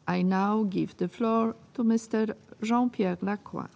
I now give the floor to Mr. Jean-Pierre Lacroix.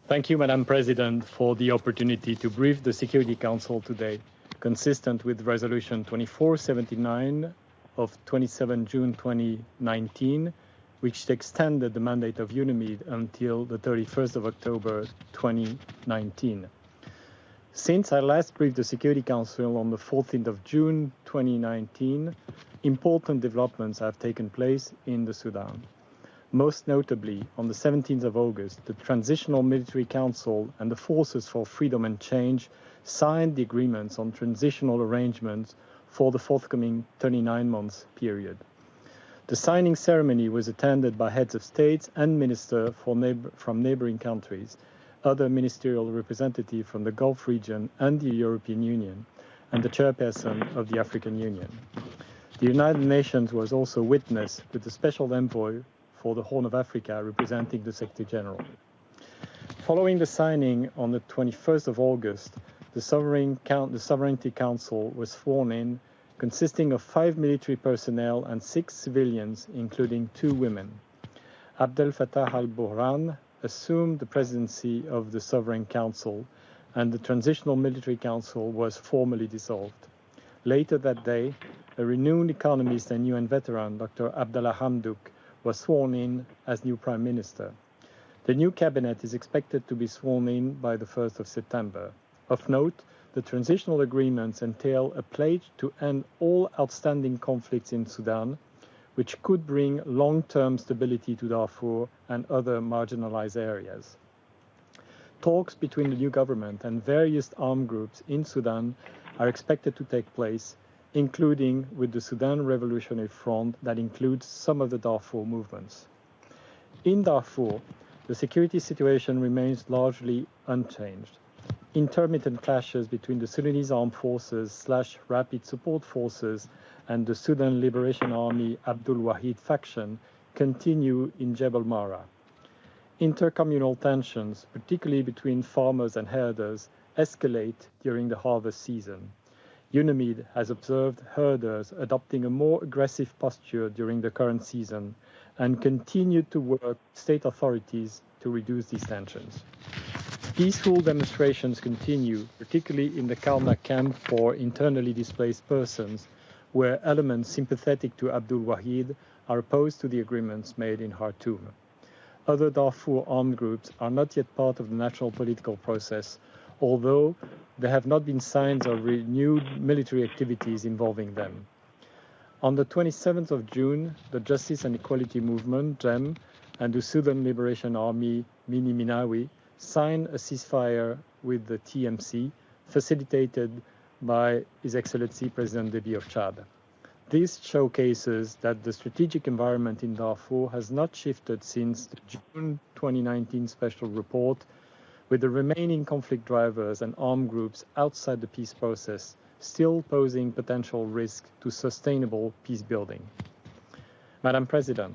Thank you, Madam President, for the opportunity to brief the Security Council today, consistent with Resolution 2479 of 27 June 2019, which extended the mandate of UNAMID until the 31st of October 2019. Since I last briefed the Security Council on the 14th of June 2019, important developments have taken place in the Sudan. Most notably, on the 17th of August, the Transitional Military Council and the Forces for Freedom and Change signed the agreements on transitional arrangements for the forthcoming 39-month period. The signing ceremony was attended by heads of states and ministers from neighboring countries, other ministerial representatives from the Gulf region and the European Union, and the chairperson of the African Union. The United Nations was also witness with the special envoy for the Horn of Africa representing the Secretary General. Following the signing on the 21st of August, the Sovereignty Council was sworn in, consisting of 5 military personnel and 6 civilians, including 2 women. Abdel Fattah al-Burhan assumed the presidency of the Sovereign Council, and the Transitional Military Council was formally dissolved. Later that day, a renowned economist and UN veteran, Dr. Abdallah Hamdouk, was sworn in as new Prime Minister. The new cabinet is expected to be sworn in by the 1st of September. Of note, the transitional agreements entail a pledge to end all outstanding conflicts in Sudan, which could bring long-term stability to Darfur and other marginalized areas. Talks between the new government and various armed groups in Sudan are expected to take place, including with the Sudan Revolutionary Front that includes some of the Darfur movements. In Darfur, the security situation remains largely unchanged. Intermittent clashes between the Sudanese Armed Forces / Rapid Support Forces and the Sudan Liberation Army Abdul Wahid faction continue in Jebel Marra. Intercommunal tensions, particularly between farmers and herders, escalate during the harvest season. UNAMID has observed herders adopting a more aggressive posture during the current season and continued to work with state authorities to reduce these tensions. Peaceful demonstrations continue, particularly in the Kalma camp for internally displaced persons, where elements sympathetic to Abdul Wahid are opposed to the agreements made in Khartoum. Other Darfur armed groups are not yet part of the national political process, although there have not been signs of renewed military activities involving them. On the 27th of June, the Justice and Equality Movement, JEM, and the Sudan Liberation Army, Mini Minawi, signed a ceasefire with the TMC, facilitated by His Excellency President Déby of Chad. This showcases that the strategic environment in Darfur has not shifted since the June 2019 special report, with the remaining conflict drivers and armed groups outside the peace process still posing potential risk to sustainable peace building. Madam President,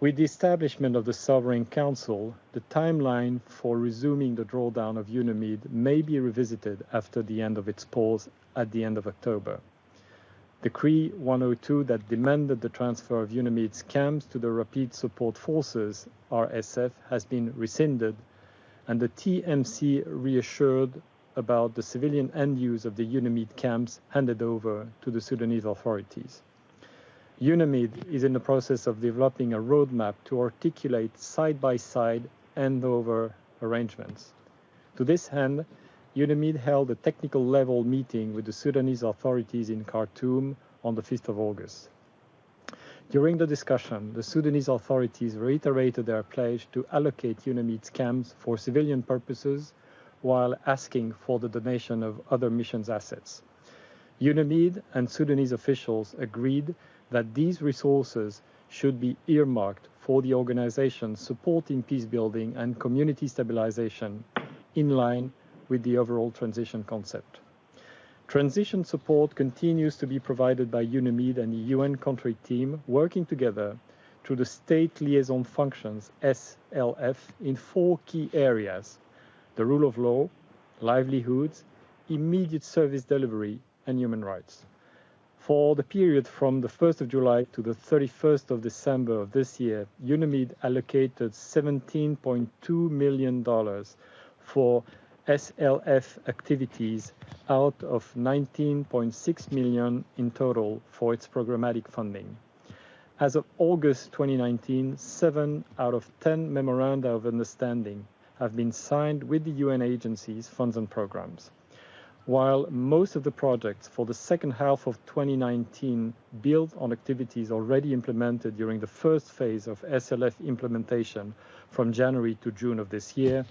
with the establishment of the Sovereign Council, the timeline for resuming the drawdown of UNAMID may be revisited after the end of its pause at the end of October. Decree 102 that demanded the transfer of UNAMID's camps to the Rapid Support Forces, RSF, has been rescinded, and the TMC reassured about the civilian end use of the UNAMID camps handed over to the Sudanese authorities. UNAMID is in the process of developing a roadmap to articulate side-by-side handover arrangements. To this end, UNAMID held a technical level meeting with the Sudanese authorities in Khartoum on the 5th of August. During the discussion, the Sudanese authorities reiterated their pledge to allocate UNAMID's camps for civilian purposes while asking for the donation of other missions' assets. UNAMID and Sudanese officials agreed that these resources should be earmarked for the organization supporting peace building and community stabilization in line with the overall transition concept. Transition support continues to be provided by UNAMID and the UN country team working together through the State Liaison Functions, SLF, in 4 key areas: the rule of law, livelihoods, immediate service delivery, and human rights. For the period from the 1st of July to the 31st of December of this year, UNAMID allocated $17.2 million for SLF activities out of $19.6 million in total for its programmatic funding. As of August 2019, 7 out of 10 memoranda of understanding have been signed with the UN agencies, funds and programs. While most of the projects for the second half of 2019 build on activities already implemented during the first phase of SLF implementation from January to June of this year,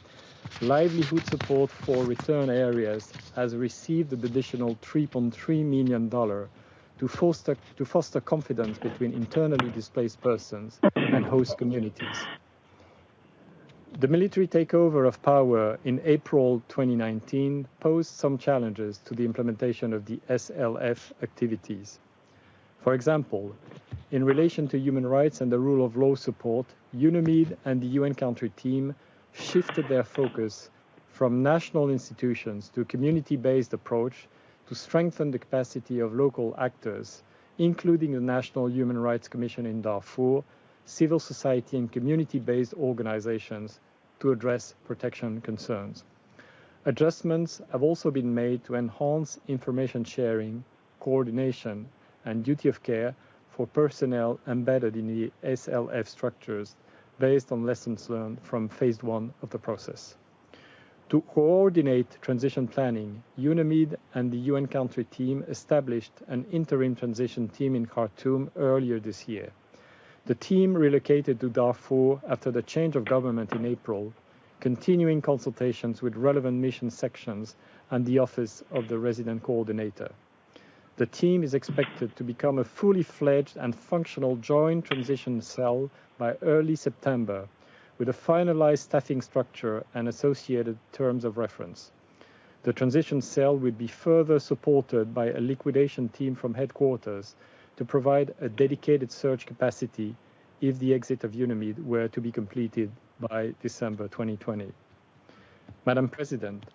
livelihood support for return areas has received an additional $3.3 million to foster confidence between internally displaced persons and host communities. The military takeover of power in April 2019 posed some challenges to the implementation of the SLF activities. For example, in relation to human rights and the rule of law support, UNAMID and the UN country team shifted their focus from national institutions to a community-based approach to strengthen the capacity of local actors, including the National Human Rights Commission in Darfur, civil society and community-based organizations to address protection concerns. Adjustments have also been made to enhance information sharing, coordination, and duty of care for personnel embedded in the SLF structures based on lessons learned from phase 1 of the process. To coordinate transition planning, UNAMID and the UN country team established an interim transition team in Khartoum earlier this year. The team relocated to Darfur after the change of government in April, continuing consultations with relevant mission sections and the Office of the Resident Coordinator. The team is expected to become a fully fledged and functional joint transition cell by early September, with a finalized staffing structure and associated terms of reference. The transition cell will be further supported by a liquidation team from headquarters to provide a dedicated search capacity if the exit of UNAMID were to be completed by December 2020. Madam President,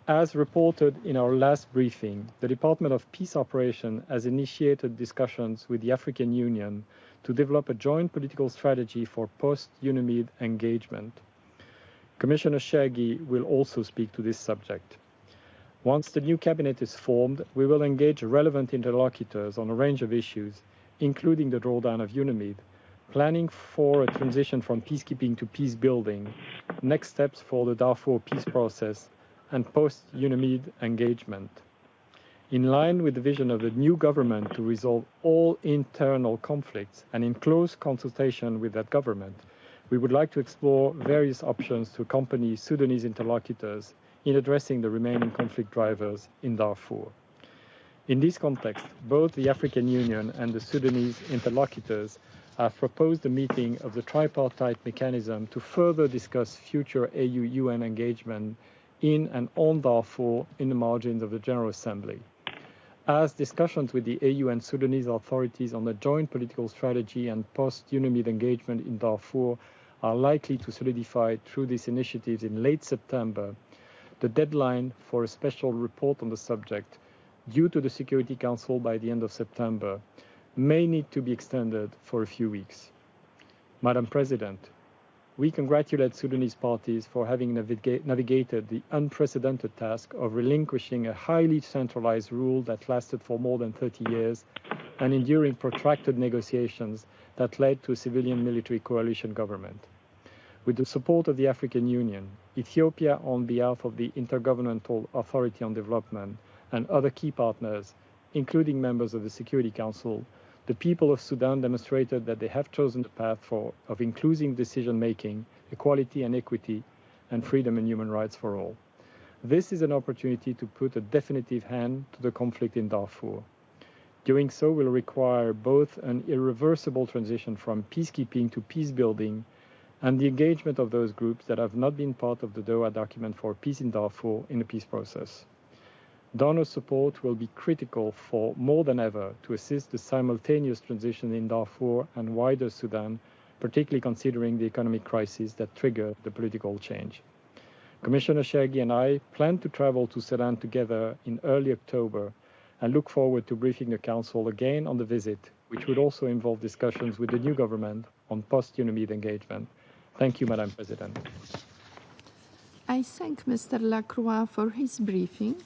as reported in our last briefing, the Department of Peace Operations has initiated discussions with the African Union to develop a joint political strategy for post-UNAMID engagement. Commissioner Shaggy will also speak to this subject. Once the new cabinet is formed, we will engage relevant interlocutors on a range of issues, including the drawdown of UNAMID, planning for a transition from peacekeeping to peace building, next steps for the Darfur peace process, and post-UNAMID engagement. In line with the vision of the new government to resolve all internal conflicts and in close consultation with that government, we would like to explore various options to accompany Sudanese interlocutors in addressing the remaining conflict drivers in Darfur. In this context, both the African Union and the Sudanese interlocutors have proposed a meeting of the tripartite mechanism to further discuss future AU-UN engagement in and on Darfur in the margins of the General Assembly. As discussions with the AU and Sudanese authorities on the joint political strategy and post-UNAMID engagement in Darfur are likely to solidify through these initiatives in late September, the deadline for a special report on the subject, due to the Security Council by the end of September, may need to be extended for a few weeks. Madam President, we congratulate Sudanese parties for having navigated the unprecedented task of relinquishing a highly centralized rule that lasted for more than 30 years and enduring protracted negotiations that led to a civilian-military coalition government. With the support of the African Union, Ethiopia on behalf of the Intergovernmental Authority on Development and other key partners, including members of the Security Council, the people of Sudan demonstrated that they have chosen the path of inclusive decision-making, equality and equity, and freedom and human rights for all. This is an opportunity to put a definitive hand to the conflict in Darfur. Doing so will require both an irreversible transition from peacekeeping to peace building and the engagement of those groups that have not been part of the Doha document for peace in Darfur in the peace process. Donor support will be critical for more than ever to assist the simultaneous transition in Darfur and wider Sudan, particularly considering the economic crisis that triggered the political change. Commissioner Shaggy and I plan to travel to Sudan together in early October and look forward to briefing the Council again on the visit, which would also involve discussions with the new government on post-UNAMID engagement. Thank you, Madam President. I thank Mr. Lacroix for his briefing.